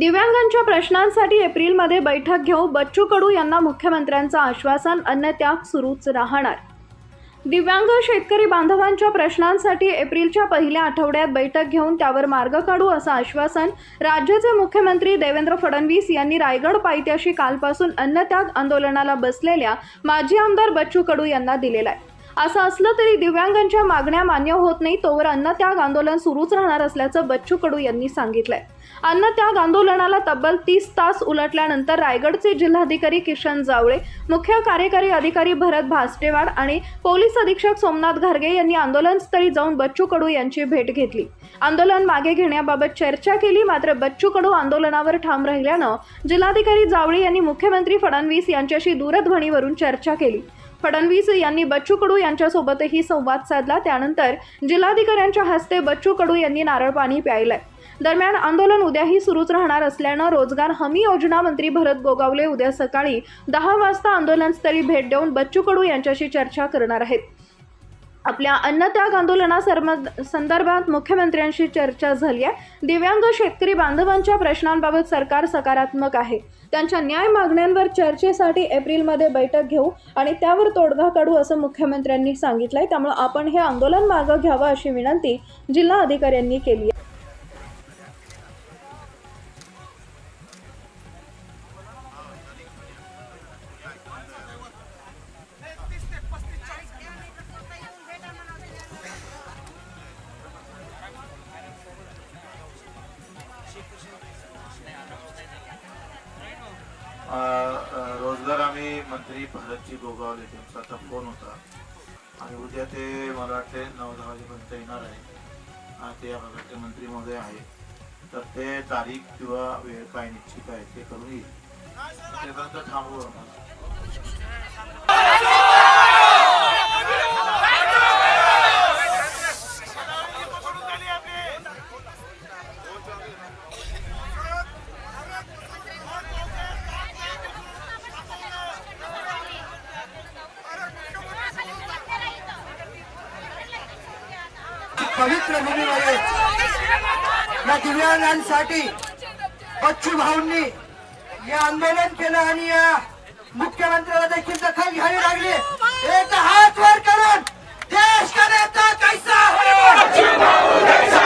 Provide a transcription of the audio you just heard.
दिव्यांगांच्या प्रश्नांसाठी एप्रिलमध्ये बैठक घेऊ, बच्चू कडू यांना मुख्यमंत्र्यांचं आश्वासन, अन्नत्याग सुरूच राहणार। दिव्यांग शेतकरी बांधवांच्या प्रश्नांसाठी एप्रिलच्या पहिल्या आठवड्यात बैठक घेऊन त्यावर मार्ग काढू असं आश्वासन राज्याचे मुख्यमंत्री देवेंद्र फडणवीस यांनी रायगड पायथ्याशी कालपासून अन्नत्याग आंदोलनाला बसलेल्या माजी आमदार बच्चू कडू यांना दिलेलं आहे। असं असलं तरी दिव्यांगांच्या मागण्या मान्य होत नाही तोवर अन्नत्याग आंदोलन सुरूच राहणार असल्याचं बच्चू कडू यांनी सांगितलंय। अन्नत्याग आंदोलनाला तब्बल 30 तास उलटल्यानंतर रायगडचे जिल्हाधिकारी किशन जावळे, मुख्य कार्यकारी अधिकारी भरत भास्टेवाड आणि पोलीस अधीक्षक सोमनाथ घारगे यांनी आंदोलनस्थळी जाऊन बच्चू कडू यांची भेट घेतली। आंदोलन मागे घेण्याबाबत चर्चा केली, मात्र बच्चू कडू आंदोलनावर ठाम राहिल्यानं जिल्हाधिकारी जावळे यांनी मुख्यमंत्री फडणवीस यांच्याशी दूरध्वनीवरून चर्चा केली। फडणवीस यांनी बच्चू कडू यांच्यासोबतही संवाद साधला। त्यानंतर जिल्हाधिकाऱ्यांच्या हस्ते बच्चू कडू यांनी नारळ पाणी प्यायलंय। दरम्यान आंदोलन उद्याही सुरूच राहणार असल्यानं रोजगार हमी योजना मंत्री भरत गोगावले उद्या सकाळी 10 वाजता आंदोलनस्थळी भेट देऊन बच्चू कडू यांच्याशी चर्चा करणार आहेत। आपल्या अन्नत्याग आंदोलनासंदर्भात मुख्यमंत्र्यांशी चर्चा झाली आहे। दिव्यांग शेतकरी बांधवांच्या प्रश्नांबाबत सरकार सकारात्मक आहे। त्यांच्या न्याय मागण्यांवर चर्चेसाठी एप्रिलमध्ये बैठक घेऊ आणि त्यावर तोडगा काढू असं मुख्यमंत्र्यांनी सांगितलंय। त्यामुळे आपण हे आंदोलन मागे घ्यावं अशी विनंती जिल्हा अधिकाऱ्यांनी केली आहे। रोजगार हमी मंत्री भरतजी गोगावले त्यांचा आता फोन होता आणि उद्या ते मला वाटते 9-10 वाजेपर्यंत येणार आहे आणि ते या भागाचे मंत्री महोदय आहे, तर ते तारीख किंवा वेळ काय निश्चित आहे ते करून येईल। त्यानंतर थांबू पवित्र भूमीमध्ये या दिव्यांगांसाठी बच्चू भाऊंनी हे आंदोलन केलं आणि या मुख्यमंत्र्याला देखील दखल घ्यावी लागली। एक हात वर करून देश का नेता कैसा है?